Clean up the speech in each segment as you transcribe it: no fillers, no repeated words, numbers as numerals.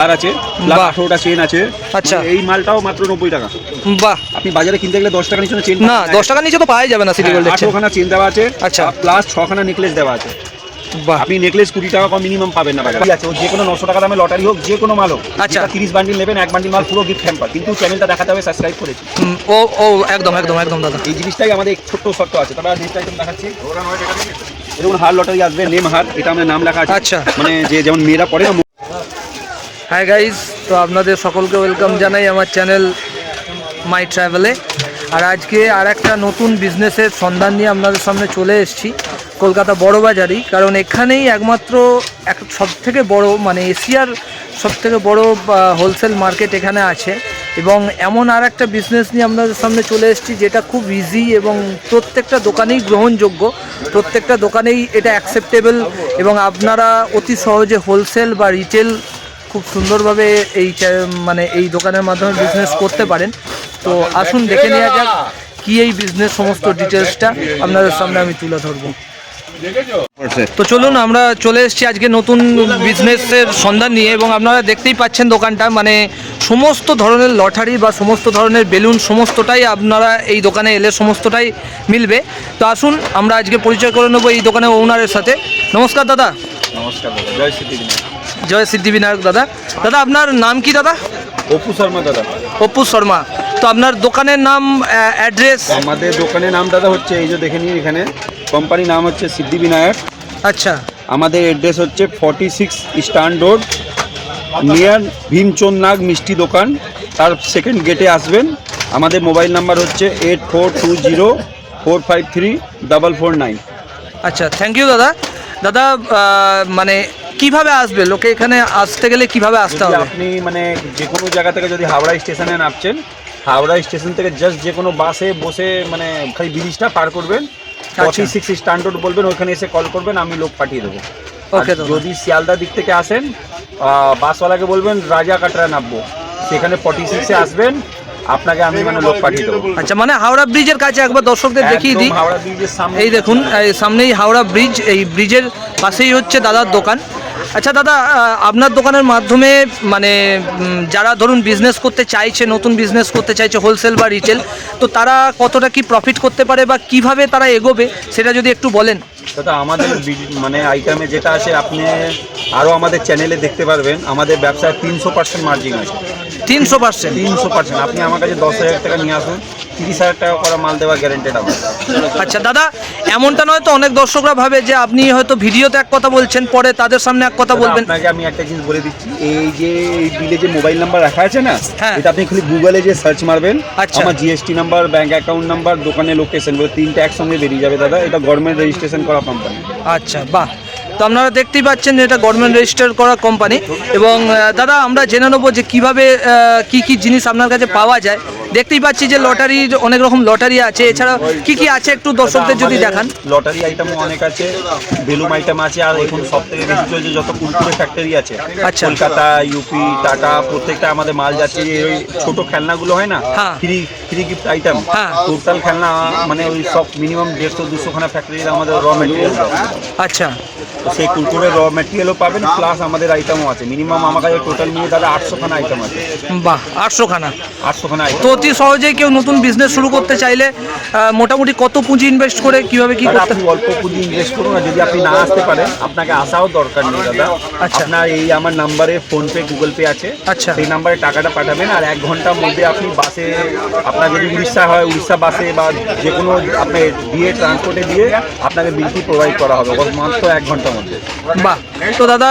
আর আছে, plus 18টা chain আছে। আচ্ছা, এই মালটাও মাত্র 90 টাকা। বাহ, আপনি বাজারে কিনতে গেলে 10 টাকা নিচে চেন না 10 টাকার নিচে তো পাওয়া যাবে না সিটি গোল্ডের চেন। 18খানা চেন দেওয়া আছে। আচ্ছা, প্লাস 6খানা নেকলেস দেওয়া আছে। বাহ, আপনি নেকলেস 20 টাকা কম মিনিমাম পাবেন না বাজারে। আছে যে কোনো 900 টাকা দামে লটারি হোক, যে কোনো মাল হোক। আচ্ছা, 30 বান্ডিল নেবেন, এক বান্ডিল মাল পুরো গিফট হ্যাম্পার। কিন্তু চ্যানেলটা দেখাতে হবে সাবস্ক্রাইব করেছি। ও ও একদম একদম একদম দাদা, এই জিনিসটাই আমাদের ছোট্ট শর্ত আছে। তবে নেক্সট আইটেম দেখাচ্ছি। এরকম হার লটারি আসবে, নেম হার, এটা আমাদের নাম লেখা আছে। আচ্ছা, মানে যে যেমন মেয়েরা পড়ে না। হাই গাইজ, তো আপনাদের সকলকে ওয়েলকাম জানাই আমার চ্যানেল মাই ট্রাভেলে। আর আজকে আর একটা নতুন বিজনেসের সন্ধান নিয়ে আপনাদের সামনে চলে এসেছি কলকাতা বড়বাজারই। কারণ এখানেই একমাত্র সবথেকে বড়, মানে এশিয়ার সবথেকে বড় হোলসেল মার্কেট এখানে আছে। এবং এমন আর একটা বিজনেস নিয়ে আপনাদের সামনে চলে এসেছি যেটা খুব ইজি এবং প্রত্যেকটা দোকানেই গ্রহণযোগ্য, প্রত্যেকটা দোকানেই এটা অ্যাকসেপ্টেবল। এবং আপনারা অতি সহজে হোলসেল বা রিটেল খুব সুন্দরভাবে মানে এই দোকানের মাধ্যমে বিজনেস করতে পারেন। তো আসুন দেখে নেওয়া যাক কি এই বিজনেস, সমস্ত ডিটেলসটা আপনাদের সামনে আমি তুলে ধরবো। তো চলুন, আমরা চলে এসেছি আজকে নতুন বিজনেসের সন্ধান নিয়ে। এবং আপনারা দেখতেই পাচ্ছেন দোকানটা, মানে সমস্ত ধরনের লটারি বা সমস্ত ধরনের বেলুন, সমস্তটাই আপনারা এই দোকানে এলে সমস্তটাই মিলবে। তো আসুন আমরা আজকে পরিচয় করে নেবো এই দোকানের ওনারের সাথে। নমস্কার দাদা। নমস্কার দাদা, জয় সিদ্ধিবিনায়ক। জয় সিদ্ধিবিনায়ক দাদা। দাদা আপনার নাম কি দাদা? অপু শর্মা দাদা। অপু শর্মা। তো আপনার দোকানের নাম, অ্যাড্রেস? আমাদের দোকানের নাম দাদা হচ্ছে, এই যে দেখে নিন, এখানে কোম্পানির নাম হচ্ছে সিদ্ধিবিনায়ক। আচ্ছা, আমাদের অ্যাড্রেস হচ্ছে 46 ইস্টার্ন রোড, নিয়ার ভীমচন্দ নাগ মিষ্টি দোকান, তার সেকেন্ড গেটে আসবেন। আমাদের মোবাইল নাম্বার হচ্ছে 8420453449। আচ্ছা, থ্যাংক ইউ দাদা। দাদা মানে কিভাবে আসবে লোকে এখানে আসতে গেলে, কিভাবে আসতে হবে? আপনি মানে যে কোনো জায়গা থেকে যদি হাওড়া স্টেশনে নামছেন, হাওড়া স্টেশন থেকে জাস্ট যে কোনো বাসে বসে মানে খালি ব্রিজটা পার করবেন, 46 ইস্টার্ন রোড বলবেন, ওখানে এসে কল করবেন, আমি লোক পাঠিয়ে দেবো। ওকে। যদি শিয়ালদা দিক থেকে আসেন, বাসওয়ালাকে বলবেন রাজা কাটরা নামবো, সেখানে 46-এ আসবেন, আপনাকে আমি মানে লোক পাঠিয়ে দেবো। আচ্ছা, মানে হাওড়া ব্রিজের কাছে একবার দর্শকদের দেখিয়ে দিই। হাওড়া ব্রিজের সামনে, এই দেখুন, সামনেই হাওড়া ব্রিজ, এই ব্রিজের পাশেই হচ্ছে দাদার দোকান। আচ্ছা দাদা, আপনার দোকানের মাধ্যমে মানে যারা ধরুন বিজনেস করতে চাইছে, নতুন বিজনেস করতে চাইছে হোলসেল বা রিটেল, তো তারা কতটা কি প্রফিট করতে পারে বা কিভাবে তারা এগোবে সেটা যদি একটু বলেন। দাদা আমাদের মানে আইটেমে যেটা আছে, আপনি আরও আমাদের চ্যানেলে দেখতে পারবেন, আমাদের ব্যবসায় 300% মার্জিন আছে। 300%? 300%। আপনি আমার কাছে 10,000 টাকা নিয়ে আসুন, 30,000 টাকা করা মাল দেওয়া গ্যারেন্টেড আমার। আচ্ছা দাদা, এমনটা নয় তো, অনেক দর্শকরা ভাবে যে আপনি হয়তো ভিডিওতে এক কথা বলছেন, পরে তাদের সামনে এক কথা বলবেন। আপনাকে আমি একটা জিনিস বলে দিচ্ছি, এই যে এই বিলে যে মোবাইল নাম্বার রাখা আছে না, হ্যাঁ, এটা আপনি খালি গুগলে যে সার্চ মারবেন, আচ্ছা, আমার GST number, bank account number, দোকানের লোকেশন, বলে 3টা একসঙ্গে বেরিয়ে যাবে দাদা। এটা গভর্নমেন্ট রেজিস্ট্রেশন করা কোম্পানি। আচ্ছা, বাহ। তো আপনারা দেখতেই পাচ্ছেন যে এটা গভর্নমেন্ট রেজিস্টার করা কোম্পানি। এবং দাদা আমরা জেনে নেবো যে কীভাবে কি কি জিনিস আপনার কাছে পাওয়া যায়। দেখতেই পাচ্ছি যে লটারি, অনেক রকম লটারি আছে, এছাড়া কি কি আছে একটু দর্শকদের যদি দেখান। লটারি আইটেমও অনেক আছে, বেলুন আইটেম আছে, আর এখন সব থেকে বেশি চলছে যত কুরকুরে ফ্যাক্টরি আছে, আচ্ছা, কলকাতা, ইউপি, টাটা, প্রত্যেকটা আমাদের মাল যাচ্ছে। ওই ছোট খেলনাগুলো হয় না, ফ্রি গিফট আইটেম, টোটাল খেলনা মানে ওই সব মিনিমাম 150-200 খানা ফ্যাক্টরির আমাদের র মেটেরিয়াল। আচ্ছা, সেই কুরকুরে র মেটেরিয়ালও পাবেন, প্লাস আমাদের আইটেমও আছে। মিনিমাম আমার কাছে টোটাল নিয়ে দাদা 800 খানা আইটেম আছে। বাহ, 800 খানা আইটেম। তো অতি সহজেই কেউ নতুন বিজনেস শুরু করতে চাইলে মোটামুটি কত পুঁজি ইনভেস্ট করে কিভাবে কি করতে? আপনি অল্প পুঁজি ইনভেস্ট করুন, আর যদি আপনি না আসতে পারেন, আপনাকে আসাও দরকার নেই দাদা। আচ্ছা, আপনার এই আমার নাম্বারে ফোনপে, গুগল পে আছে। আচ্ছা, সেই নাম্বারে টাকাটা পাঠাবেন, আর 1 ঘন্টার মধ্যে আপনি বাসে, আপনার যদি উড়িষ্যা হয় উড়িষ্যা বাসে বা যে কোনো আপনার দিয়ে ট্রান্সপোর্টে দিয়ে আপনাকে বিলটি প্রোভাইড করা হবে মাত্র 1 ঘন্টার মধ্যে। বাহ। তো দাদা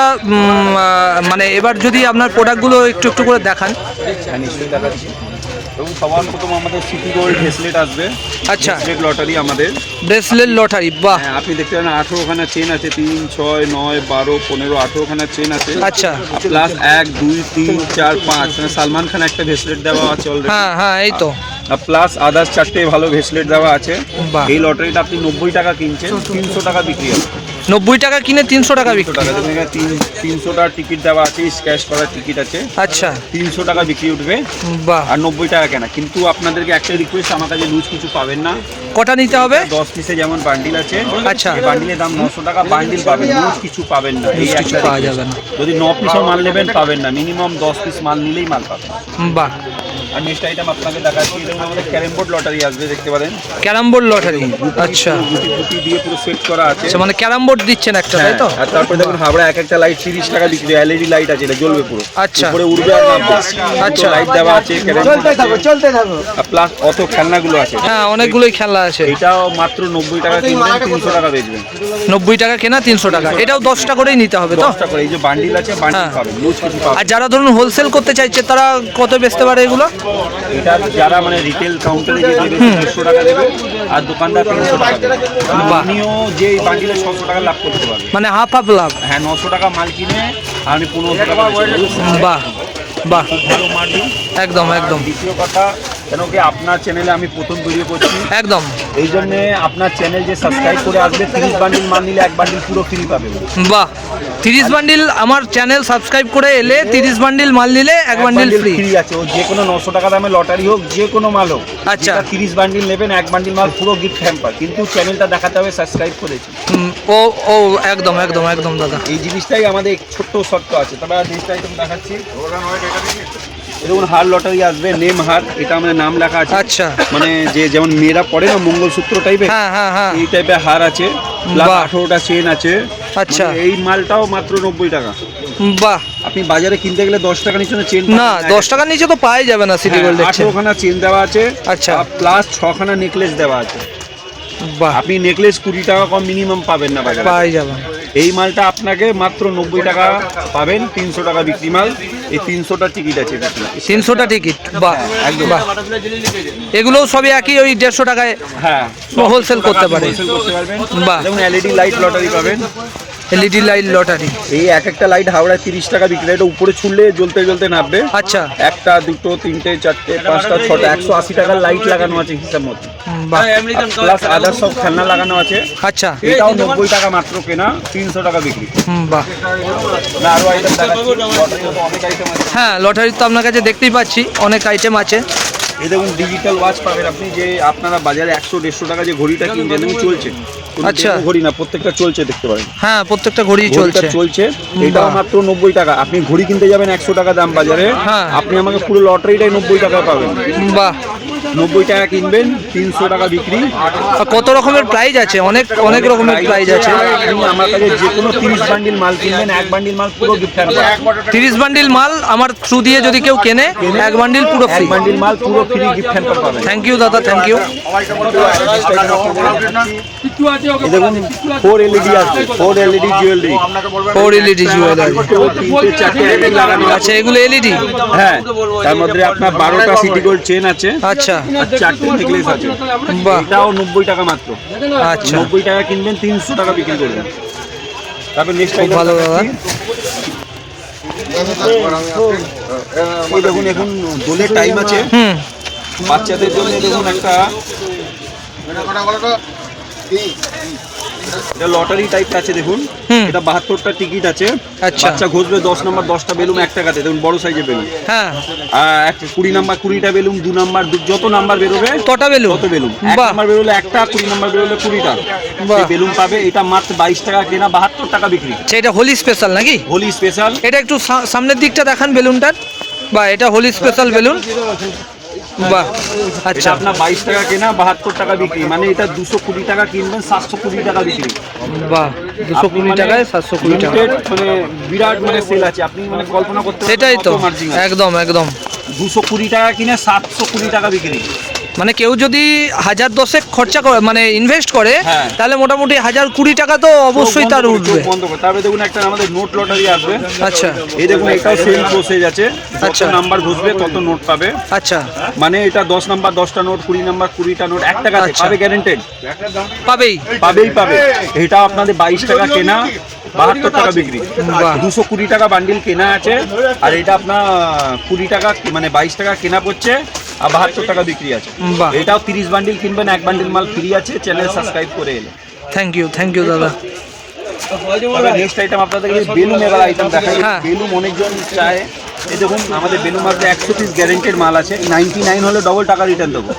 মানে এবার যদি আপনার প্রোডাক্টগুলো একটু একটু করে দেখান। হ্যাঁ, নিশ্চয়ই দেখাচ্ছি। এবং সবার প্রথম আমাদের সিটি গোল্ড ব্রেসলেট আসবে। আচ্ছা, ব্রেসলেট লটারি আমাদের, ব্রেসলেট লটারি, বাহ। হ্যাঁ, আপনি দেখতে পারেন 18 খানা চেন আছে, 3, 6, 9, 12, 15, 18 খানা চেন আছে। আচ্টা, প্লাস 1, 2, 3, 4, 5 সালমান খান একটা ব্রেসলেট দেওয়া আছে অলরেডি। হ্যাঁ হ্যাঁ, এই তো। প্লাস আদার্স 4টে ভালো ব্রেসলেট দেওয়া আছে। এই লটারিটা আপনি 90 টাকা কিনছেন, 300 টাকা বিক্রি হবে। 90 টাকা কিনে 300 টাকা বিক্রি। 300 টাকা টিকিট দেওয়া আছে, স্ক্র্যাচ করার টিকিট আছে। আচ্ছা, 300 টাকা বিক্রি উঠবে, বাহ। আর 90 টাকা কেনা। কিন্তু আপনাদেরকে একটা রিকোয়েস্ট, আমার কাছে লুজ কিছু পাবেন না, কটা নিতে হবে? 10 পিসে যেমন বান্ডিল আছে, আচ্ছা। বান্ডিলের দাম 900 টাকা, বান্ডিল পাবেন, লুজ কিছু পাবেন না। এই কিছু একটা পাওয়া যাবে না। যদি 9 পিসও মাল নেবেন পাবেন না, মিনিমাম 10 পিস মাল নিলেই মাল পাবেন। বাহ, আর নেক্সট আইটেম আপনাকে দেখাচ্ছি, যেমন আমাদের ক্যারাম বোর্ড লটারি আসবে, দেখতে পারেন। ক্যারাম বোর্ড লটারি, আচ্ছা গুটি দিয়ে পুরো সেট করা আছে। আচ্ছা, মানে ক্যারাম বোর্ড দিচ্ছেন একটা, তাই তো? আর তারপরে দেখুন হাবড়া এক একটা লাইট 30 টাকা বিক্রি, এলইডি লাইট আছে, এটা জ্বলবে পুরো, আচ্ছা। উপরে উড়বে আর নামবে। আচ্ছা। লাইট দেওয়া আছে, আর প্লাস অত খেলনাগুলো আছে। হ্যাঁ, অনেকগুলোই খেলা আছে। এটাও মাত্র 90 টাকা কিনবেন, 300 টাকা বেচবেন। 90 টাকা কেনা, 300 টাকা। এটাও 10টা করেই নিতে হবে তো? 10 টাকা করে। এই যে বান্ডিল আছে, বান্ডিল হ্যাঁ। পাবেন, লুজ কিছু পাবেন। আর যারা ধরুন হোলসেল করতে চাইছে তারা কত বেচতে পারে এগুলো? এটা যারা মানে রিটেল কাউন্টারে যে দেবে 150 টাকা দেবে, আর দোকানদার 300 টাকা দেবে। বাহ। আপনিও যে এই বান্ডিলে 600 টাকা লাভ করতে পারবেন। মানে হাফ হাফ লাভ। হ্যাঁ, 900 টাকা মাল কিনে আর আমি 1500 টাকা বেচবো। বাহ বাহ, খুব ভালো মার্জিন। একদম একদম দ্বিতীয় কথা, কেন কি আপনার চ্যানেলে আমি প্রথম ভিডিও করছি, একদম। এই জন্য আপনার চ্যানেল যে সাবস্ক্রাইব করে আসবে, 30 বান্ডিল মাল নিলে 1 বান্ডিল পুরো ফ্রি পাবে। বাহ, 30 বান্ডিল আমার চ্যানেল সাবস্ক্রাইব করে এলে 30 বান্ডিল মাল নিলে 1 বান্ডিল ফ্রি আছে। ও যে কোনো 900 টাকা দামে লটারি হোক, যে কোনো মাল হোক, আচ্ছা। 30 বান্ডিল নেবেন, 1 বান্ডিল মাল পুরো গিফট হ্যাম্পার। কিন্তু চ্যানেলটা দেখাতে হবে সাবস্ক্রাইব করেছি। ও ও একদম একদম একদম দাদা, এই জিনিসটাই আমাদের ছোট্ট শর্ত আছে। তবে নেক্সট আইটেম দেখাচ্ছি, দেখুন হার লটারি আসবে, নেম হার, এটা আমাদের নাম লেখা আছে। আচ্ছা। মানে যে যেমন মেয়েরা পড়ে না মঙ্গলসূত্র টাইপের, হ্যাঁ হ্যাঁ হ্যাঁ, এই টাইপের হার আছে, প্লাস বাহ। 18টা চেন আছে। আচ্ছা। মানে এই মালটাও মাত্র 90 টাকা। বাহ, আপনি বাজারে কিনতে গেলে 10 টাকা নিচে চেন না 10 টাকার নিচে তো পাওয়া যাবে না সিটি গোল্ডের চেন। 18খানা চেন দেওয়া আছে, আচ্ছা। প্লাস 6খানা নেকলেস দেওয়া আছে। বাহ, আপনি নেকলেস 20 টাকা কম মিনিমাম পাবেন না বাজারে। পাওয়া যাবে না। এই মালটা আপনাকে মাত্র 90 টাকা পাবেন, 300 টাকা বিক্রি মাল। এই 300টা টিকিট আছে, 300টা টিকিট। বাহ একদম। বাহ, এগুলোও সবই একই ওই 150 টাকায় হ্যাঁ, হোলসেল করতে পারে। হোলসেল করতে পারবেন। বাহ। যেমন এলইডি লাইট লটারি পাবেন, এলইডি লাইট লটারি। এই এক একটা লাইট হাওড়ায় 30 টাকা বিক্রি, এটা উপরে ছুড়লে জ্বলতে জ্বলতে নামবে। আচ্ছা। একটা, দুটো, তিনটে, চারটে, পাঁচটা, ছটা, 180 টাকার লাইট লাগানো আছে হিসাব মতো, বাহ, প্লাস আদার সব খেলনা লাগানো আছে। আচ্ছা। এটাও 90 টাকা মাত্র কেনা, 300 টাকা বিক্রি। বাহ, না আরো আইটেম দেখাচ্ছি, লটারিতে তো অনেক আইটেম আছে। হ্যাঁ লটারি তো আপনার কাছে দেখতেই পাচ্ছি অনেক আইটেম আছে। এই দেখুন ডিজিটাল ওয়াচ পাবেন আপনি, যে আপনারা বাজারে 100-150 টাকা যে ঘড়িটা কিনছেন, দেখুন চলছে। কোনো আচ্ছা। demo ঘড়ি না, প্রত্যেকটা চলছে, দেখতে পারেন। হ্যাঁ, প্রত্যেকটা ঘড়ি ঘড়িটা চলছে। চলছে, এটাও বাহ। মাত্র 90 টাকা। আপনি ঘড়ি কিনতে যাবেন 100 টাকা দাম বাজারে, হ্যাঁ। আপনি আমাকে পুরো লটারিটাই 90 টাকায় পাবেন। বাহ, 90 টাকা কিনবেন, 300 টাকা বিক্রি। আর কত রকমের প্রাইজ আছে? অনেক অনেক রকমের প্রাইজ আছে। আপনি আমার কাছে যে কোনো 30 বান্ডিল মাল কিনবেন, 1 বান্ডিল মাল পুরো গিফট হ্যাম্পার। 30 বান্ডিল মাল আমার থ্রু দিয়ে যদি কেউ কেনে 1 বান্ডিল পুরো ফ্রি। 1 বান্ডিল মাল পুরো ফ্রি গিফট হ্যাম্পার পাবেন। থ্যাংক ইউ দাদা, থ্যাংক ইউ। এই দেখুন 4 এলইডি আছে, 4 LED jewellery, 4 LED jewellery. 3-4 LED লাগানো আছে। আচ্ছা, এগুলো এলইডি? হ্যাঁ, তার মধ্যে আপনার 12টা সিটি গোল্ড চেন আছে, আচ্ছা। আর 4টে নেকলেস আছে। বাহ। এটাও 90 টাকা মাত্র। আচ্ছা, 90 টাকা কিনবেন, 300 টাকা বিক্রি করবেন। তারপর নেক্সট খুব ভালো দাদা। এই দেখুন এখন দোলের টাইম আছে, হুম, বাচ্চাদের জন্য দেখুন একটা এটা লটারি টাইপটা আছে, দেখুন হুম। এটা 72টা টিকিট আছে। আচ্ছা। বাচ্চা ঘষবে 10 নাম্বার 10টা বেলুন 1 টাকাতে, দেখুন বড় সাইজের বেলুন। হ্যাঁ, আর 20 নাম্বার 20টা বেলুন, 2 নাম্বার যত নাম্বার বেরোবে কটা বেলুন? তত বেলুন। 1 বাহ। নাম্বার বেরোলে একটা, 20 নাম্বার বেরোলে 20টা বাহ। বেলুন পাবে। এটা মাত্র 22 টাকা কেনা, 72 টাকা বিক্রি। আচ্ছা, এটা হোলি স্পেশাল নাকি? হোলি স্পেশাল। এটা একটু সামনের দিকটা দেখান বেলুনটার। বাহ, এটা হোলি স্পেশাল বেলুন। বাহ, এটা আচ্ছা। আপনার 22 টাকা কেনা, 72 টাকা বিক্রি। মানে এটা 220 টাকা কিনবেন, 720 টাকা বিক্রি। বাহ, 220 টাকায় 720 টাকা। Limited, মানে বিরাট মানে সেল আছে, আপনি মানে কল্পনা করতে পারবেন সেটাই তো, কত margin আছে। একদম একদম। 220 টাকা কিনে 720 টাকা বিক্রি। মানে কেউ যদি 1010 খরচা করে মানে ইনভেস্ট করে, হ্যাঁ। তাহলে মোটামুটি 1020 টাকা তো অবশ্যই তার চোখ উঠবে। বন্ধ করে। তারপরে দেখুন একটা আমাদের নোট লটারি আসবে। আচ্ছা এই দেখুন এটাও সেম প্রসেস আছে, যত আচ্ছা। নাম্বার ঘুষবে তত নোট পাবে। আচ্ছা, মানে এটা 10 নাম্বার 10টা নোট, 20 নাম্বার 20টা নোট, 1 টাকা আচ্ছা। পাবে, গ্যারান্টেড পাবেই। পাবেই পাবে। এটা আপনাদের 22 টাকা কেনা, 72 টাকা বিক্রি। বাহ। 220 টাকা বান্ডিল কেনা আছে, আর এটা আপনার 20 টাকা মানে 22 টাকা কেনা পড়ছে, আর 72 টাকা বিক্রি আছে। বাহ। এটাও 30 বান্ডিল কিনবেন, 1 বান্ডিল মাল ফ্রি আছে, চ্যানেল সাবস্ক্রাইব করে এলে। থ্যাংক ইউ দাদা। নেক্সট আইটেম আপনাদের বেলুন এবার আইটেম দেখাই। হ্যাঁ। বেলুন অনেকজন চায়। এই দেখুন আমাদের বেলুন মাত্র 100 পিস গ্যারেন্টেড মাল আছে, 99 হলে ডবল টাকা রিটার্ন দেবো।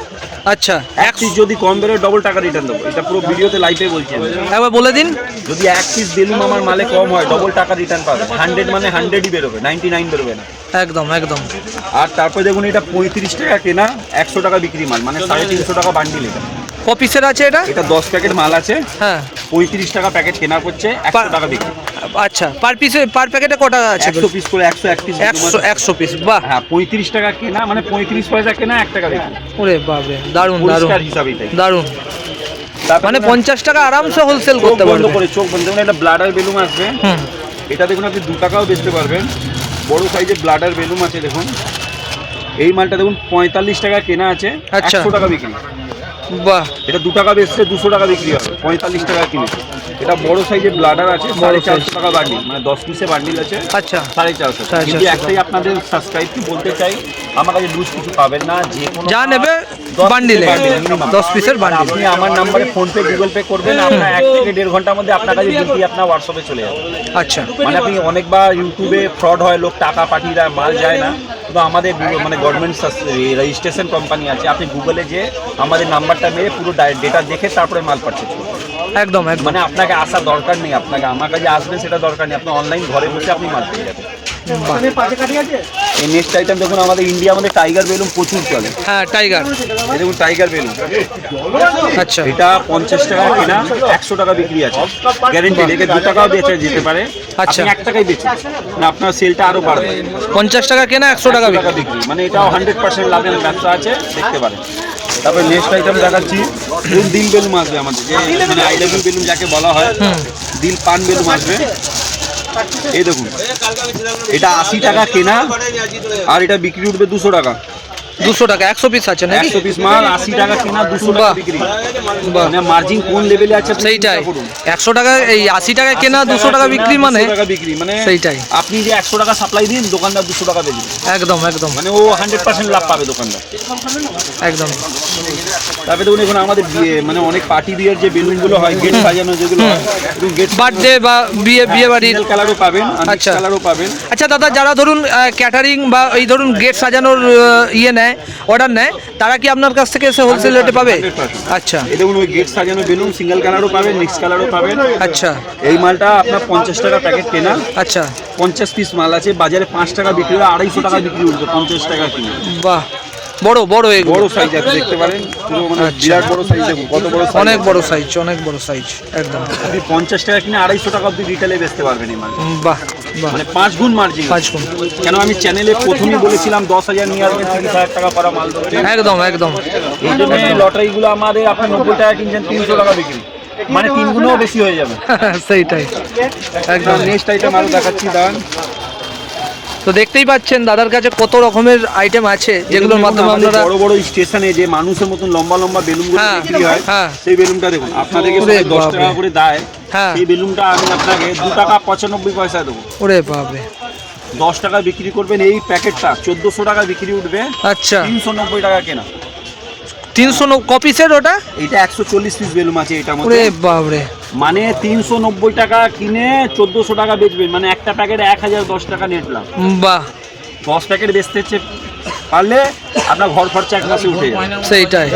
আচ্ছা, এক পিস যদি কম বেরোয় ডবল টাকা রিটার্ন দেবো, এটা পুরো ভিডিওতে লাইভে বলছি আমি। একবার বলে দিন। যদি এক পিস বেলুন আমার মালে কম হয় ডবল টাকা রিটার্ন পাবে। 100 মানে 100ই বেরোবে, 99 বেরোবে না। একদম একদম। আর তারপরে দেখুন এটা 35 টাকা কেনা, 100 টাকা বিক্রি মাল, মানে 350 টাকা বান্ডিল। এটা ক পিসের আছে এটা? এটা 10 প্যাকেট মাল আছে। হ্যাঁ, 35 টাকা প্যাকেট কেনা করছে, 100 টাকা বিক্রি। আচ্ছা, পার পিসে পার প্যাকেটে কত টাকা আছে? 100 পিস করে, 101 পিস। 100 পিস, বাহ। হ্যাঁ, 35 টাকা কেনা মানে 35 পয়সা কেনা, 1 টাকা বিক্রি। ওরে বাপরে, দারুণ দারুণ পরিষ্কার হিসাবে এটাই। দারুণ। তারপরে মানে 50 টাকা আরামসে হোলসেল চোখ করতে বন্ধ পারবে। করে, চোখ বন্ধ করে একটা ব্লাডার বেলুন আসবে। হুম, এটা দেখুন আপনি 2 টাকাও বেচতে পারবেন। বড় সাইজের ব্লাডার বেলুন আছে দেখুন। এই মালটা দেখুন 45 টাকা কেনা আছে, আচ্ছা। 100 টাকা বিক্রি। বাহ, এটা 2 টাকা বেচছে, 200 টাকা বিক্রি হবে, 45 টাকা কিনেছে। এটা বড় সাইজের ব্লাডার আছে, 450 টাকা বান্ডিল, মানে 10 পিসে বান্ডিল আছে, আচ্ছা 450। 450 যদি একটাই আপনাদের সাবস্ক্রাইব কি বলতে চাই, আমার কাছে লুজ কিছু পাবেন না, যে কোনো যা নেবে 10 বান্ডিলে, minimum। 10 পিসের বান্ডিল। আপনি আমার নাম্বারে ফোন পে গুগল পে করবেন, আপনার 1 থেকে 1.5 ঘন্টার মধ্যে আপনার কাছে বিলটি আপনার হোয়াটসঅ্যাপে চলে যাবে। আচ্ছা, মানে আপনি অনেকবার ইউটিউবে ফ্রড হয়, লোক টাকা পাঠিয়ে দেয়, মাল যায় না। কিন্তু আমাদের মানে গভর্নমেন্ট রেজিস্ট্রেশন কোম্পানি আছে, আপনি গুগলে যে আমাদের নাম্বারটা মেরে পুরো ডেটা দেখে তারপরে মাল পারচেজ করবেন। একদম একদম। মানে আপনাকে আসা দরকার নেই, আপনাকে আমার কাছে আসবেন সেটা দরকার নেই, আপনি অনলাইন ঘরে বসে আপনি মাল পেয়ে যাবেন। এই নেক্সট আইটেম দেখুন, আমাদের ইন্ডিয়া মধ্যে টাইগার বেলুন প্রচুর চলে। হ্যাঁ, টাইগার। এই দেখুন টাইগার বেলুন, আচ্ছা, এটা 50 টাকা কেনা, 100 টাকা বিক্রি আছে, গ্যারেন্টি। একে 2 টাকাও বেচে যেতে পারে, আচ্ছা। আপনি 1 টাকাই বেচে না, আপনার সেলটা আরো বাড়বে। 50 টাকা কেনা, 100 টাকা 100 টাকা বিক্রি, মানে এটাও 100% লাভের ব্যবসা আছে, দেখতে পারেন। তারপরে নেক্সট আইটেম দেখাচ্ছি, দেখুন দিল বেলুন আসবে আমাদের, যে মানে আই লাভ ইউ বেলুন যাকে বলা হয়, দিল পান বেলুন আসবে। এই দেখুন, এটা 80 টাকা কেনা, আর এটা বিক্রি উঠবে 200 টাকা। 200 টাকা 100 পিস আছে নাকি? 100 পিস মাল, 80 টাকা কেনা, 200 টাকা বাহ। বিক্রি। বাহ। মানে মার্জিন কোন লেভেলে আছে আপনি সেইটাই, চিন্তা করুন। 100 টাকা এই 80 টাকা কেনা, 200 টাকা বিক্রি, মানে 200 টাকা বিক্রি, মানে সেইটাই। আপনি যে 100 টাকা সাপ্লাই দিন, দোকানদার 200 টাকা বেচবে, একদম একদম মানে ও 100% লাভ পাবে দোকানদার। একদম। তারপরে দেখুন এখন আমাদের বিয়ে, মানে অনেক পার্টি বিয়ের যে বেলুনগুলো হয়, গেট সাজানো যেগুলো হয়, এবং গেট বার্থডে বা বিয়ে বাড়ির। কালারও পাবেন, আচ্ছা। কালারও পাবেন। আচ্ছা দাদা, যারা ধরুন ক্যাটারিং বা এই ধরুন গেট সাজানোর ইয়ে নেয়, অর্ডার নেয়, তারা কি আপনার কাছ থেকে এসে হোলসেল রেটে পাবে? 100%। আচ্ছা এই দেখুন ওই গেট সাজানো বেলুন সিঙ্গেল কালারও পাবেন, মিক্স কালারও পাবেন। আচ্ছা এই মালটা আপনার 50 টাকা প্যাকেট কেনা, আচ্ছা, 50 পিস মাল আছে, বাজারে 5 টাকা বিক্রি হয়, 250 টাকা বিক্রি উঠবে, 50 টাকা কিনে। বাহ, বড় বড় এগুলো। বড় সাইজ আছে, দেখতে পারেন, পুরো মানে আচ্ছা। বিরাট বড় সাইজ, দেখুন কত বড় size অনেক আছে। বড় সাইজ, অনেক বড় সাইজ, একদম। আপনি 50 টাকা কিনে 250 টাকা অব্দি রিটেলে বেচতে পারবেন এই মাল, বাহ বাহ, মানে 5 গুণ মার্জিন। 5 গুণ। কেন আমি চ্যানেলে প্রথমেই বলেছিলাম 10,000 নিয়ে আসবেন, 30,000 টাকা করা মাল দেবেন। একদম একদম। এই জন্য লটারিগুলো আমাদের আপনি 90 টাকা কিনছেন, 300 টাকা বিক্রি, মানে 3 গুণও বেশি হয়ে যাবে। সেইটাই, একদম। নেক্সট আইটেম আরো দেখাচ্ছি, দাঁড়ান। তো দেখতেই পাচ্ছেন দাদার কাছে কত রকমের আইটেম আছে, যেগুলোর মাধ্যমে আমাদের আপনারা বড় বড় স্টেশনে যে মানুষের মতন লম্বা লম্বা বেলুনগুলো হ্যাঁ, বিক্রি হয়, হ্যাঁ। সেই বেলুনটা দেখুন, আপনাদেরকে ওরে 10 টাকা বাপরে। করে দেয়, হ্যাঁ। সেই বেলুনটা আমি আপনাকে 2 টাকা 95 পয়সা দেবো। ওরে বাপরে, 10 টাকা বিক্রি করবেন, এই প্যাকেটটা 1400 টাকা বিক্রি উঠবে, আচ্ছা। 390 টাকা কেনা। 300 কপিসের ওটা? এটা 140 পিস বেলুন আছে এটার ওরে মধ্যে, বাপরে, মানে 390 টাকা কিনে 1400 টাকা বেচবেন, মানে একটা প্যাকেটে 1010 টাকা নেট লাভ। বাহ, 10 প্যাকেট বেচতে হচ্ছে পারলে আপনার ঘর খরচা 1 মাসে উঠে যাবে। সেইটাই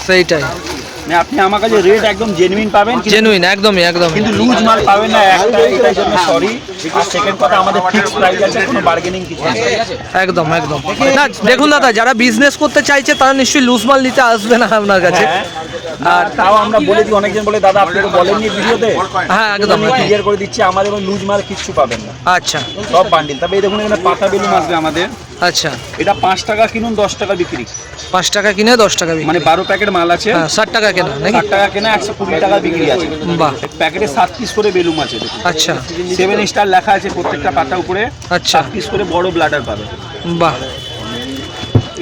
সেইটাই, মানে আপনি আমার কাছে রেট একদম জেনুইন পাবেন, জেনুইন, একদমই একদমই। কিন্তু লুজ মাল পাবেন না, একটা এটার জন্য সরি। আর সেকেন্ড কথা, আমাদের ফিক্স প্রাইস আছে, কোনো বার্গেনিং কিছু নেই। একদম একদম। না দেখুন দাদা, যারা বিজনেস করতে চাইছে তারা নিশ্চয়ই লুজ মাল নিতে আসবে না আপনার কাছে। হ্যাঁ, আর তাও আমরা বলে দিই, অনেকজন বলে দাদা আপনি তো বলেননি ভিডিওতে, হ্যাঁ একদম। আমি ক্লিয়ার করে দিচ্ছি, আমাদের লুজ মাল কিচ্ছু পাবেন না, আচ্ছা সব বান্ডিল। তবে এই দেখুন এখানে পাতা বেলুন আসবে আমাদের, আচ্ছা। এটা 5 টাকা কিনুন, 10 টাকা বিক্রি, 5 টাকা কিনে 10 টাকা বিক্রি, মানে 12 প্যাকেট মাল আছে, হ্যাঁ 60 টাকা কেনা নাকি? 60 টাকা কেনা, 120 টাকা বিক্রি আছে। বাহ, প্যাকেটে 7 পিস করে বেলুন আছে, দেখুন আচ্ছা 7 স্টার লেখা আছে প্রত্যেকটা পাতা উপরে, আচ্ছা, 7 পিস করে বড় ব্লাডার পাবে। বাহ।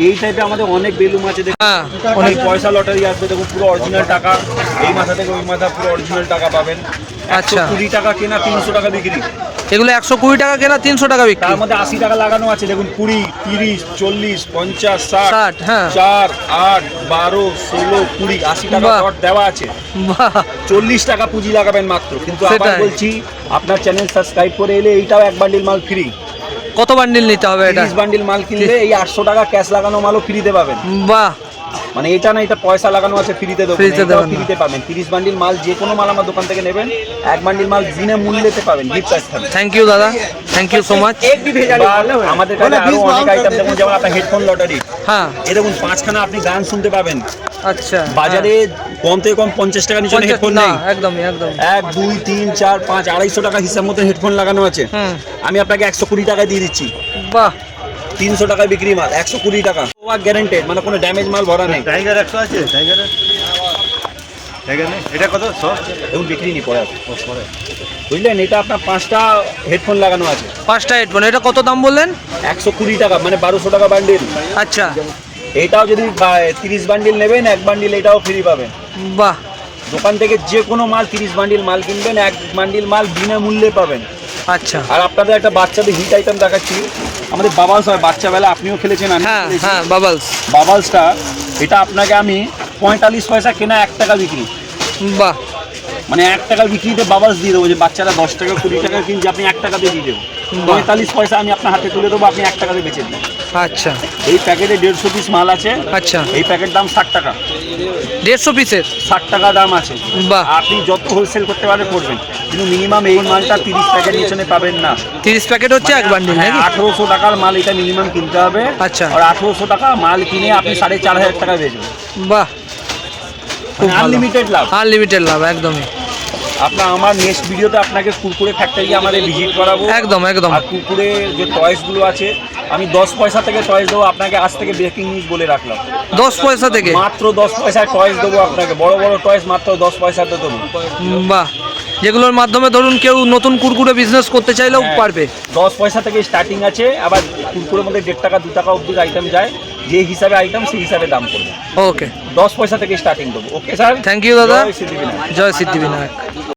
এই টাইপের আমাদের অনেক বেলুন আছে, দেখুন হ্যাঁ অনেক পয়সা লটারি আসবে, দেখুন পুরো অরিজিনাল টাকা, এই মাথা থেকে ওই মাথা পুরো অরিজিনাল টাকা পাবেন। আচ্ছা। 120 টাকা কেনা, 300 টাকা বিক্রি, এগুলো 120 টাকা কেনা, 300 টাকা বিক্রি। তার মধ্যে 80 টাকা লাগানো আছে, দেখুন 20, 30, 40, 50, 60, হ্যাঁ। 4, 8, 12, 16, 20, 80 টাকা বাহ। শর্ট দেওয়া আছে। বাহ, 40 টাকা পুঁজি লাগাবেন মাত্র, কিন্তু আবার সেটাই। বলছি আপনার চ্যানেল সাবস্ক্রাইব করে এলে এইটাও 1 বান্ডিল মাল ফ্রি। কত বান্ডিল নিতে হবে এটা? 30 বান্ডিল মাল কিনলে এই 800 টাকা ক্যাশ লাগানো মালও ফ্রিতে পাবেন। বাহ, মানে এটা না, এটা পয়সা লাগানো আছে, ফ্রিতে দেবো, ফ্রিতে দেবেন না। ফ্রিতে পাবেন। 30 বান্ডিল মাল, যে কোনো মাল আমার দোকান থেকে নেবেন, 1 বান্ডিল মাল বিনামূল্যেতে পাবেন, গিফট প্রাইস থাকবে। থ্যাংক ইউ দাদা, থ্যাংক ইউ সো মাচ। এবার আমাদের কাছে আরো অনেক আইটেম, দেখুন যেমন আপনার হেডফোন লটারি, হ্যাঁ এই দেখুন 5খানা আপনি গান শুনতে পাবেন। আচ্ছা, বাজারে কম থেকে কম 50 টাকা নিচে হেডফোন না নেই। একদমই একদম 1 2 3 4 5 250 টাকা হিসাব মতো হেডফোন লাগানো আছে। হুম, আমি আপনাকে 120 টাকায় দিয়ে দিচ্ছি। বাহ 300 টাকায় বিক্রি মাল, 120 টাকা গ্যারান্টেড, মানে কোনো ড্যামেজ মাল ভরা নেই। টাইগার একটা আছে, টাইগারের টাইগার নেই, এটা কত? এখন বিক্রি নেই, পরে আছে, বুঝলেন? এটা আপনার 5টা হেডফোন লাগানো আছে, 5টা হেডফোন, এটা কত দাম বললেন? 120 টাকা, মানে 1200 টাকা বান্ডিল। আচ্ছা, এটাও যদি 30 বান্ডিল নেবেন, 1 বান্ডিল এটাও ফ্রি পাবেন। বাহ দোকান থেকে যে কোনো মাল 30 বান্ডিল মাল কিনবেন, 1 বান্ডিল মাল বিনামূল্যে পাবেন। আচ্ছা, আর আপনাদের একটা বাচ্চাদের হিট আইটেম দেখাচ্ছি, আমাদের বাবালস হয়, বাচ্চাবেলা আপনিও খেলেছেন, আমি হ্যাঁ হ্যাঁ বাবলস, বাবালসটা, এটা আপনাকে আমি 45 পয়সা কেনা, 1 টাকা বিক্রি, বাহ মানে 1 টাকা বিক্রিতে বাবালস দিয়ে দেবো। যে বাচ্চারা 10 টাকা 20 টাকা কিনছে, আপনি 1 টাকাতে দিয়ে দেবো। 45 পয়সা আমি আপনার হাতে তুলে দেবো, আপনি 1 টাকাতে বেচে দিন। আচ্ছা এই প্যাকেটে 150 পিস মাল আছে। আচ্ছা, এই প্যাকেট দাম 60 টাকা, 150 পিসের, 60 টাকা দাম আছে। বাহ আপনি যত হোলসেল করতে পারবেন করবেন, কিন্তু মিনিমাম এই মালটা 30 প্যাকেট নিচে পাবেন না। 30 প্যাকেট হচ্ছে 1 বান্ডিল নাকি? 1800 টাকার মাল এটা মিনিমাম কিনতে হবে। আচ্ছা। আর 1800 টাকা মাল কিনে আপনি 4500 টাকা বেচবেন, বাহ খুব ভালো, আনলিমিটেড লাভ। আনলিমিটেড লাভ একদমই। আপনার আমার নেক্সট ভিডিওতে আপনাকে কুরকুরে ফ্যাক্টরি আমাদের ভিজিট করাবো। একদম একদম, আর কুরকুরে যে টয়েসগুলো আছে, আমি 10 পয়সা থেকে টয়েস দেবো আপনাকে, আজ থেকে ব্রেকিং নিউজ বলে রাখলাম। 10 পয়সা থেকে মাত্র 10 পয়সায় টয়েস দেবো আপনাকে, বড় বড় টয়েস মাত্র 10 পয়সাতে দেবো। বাহ, যেগুলোর মাধ্যমে ধরুন কেউ নতুন কুরকুরে বিজনেস করতে চাইলেও হ্যাঁ, পারবে। 10 পয়সা থেকে স্টার্টিং আছে, আবার কুরকুরের মধ্যে 1.5 টাকা 2 টাকা অবধি আইটেম যায়, যে হিসাবে আইটেম সেই হিসাবে দাম পড়বে। ওকে, 10 পয়সা থেকে স্টার্টিং দেবো। ওকে স্যার, থ্যাংক ইউ দাদা, জয় সিদ্ধিবিনায়ক। জয় সিদ্ধিবিনায়ক।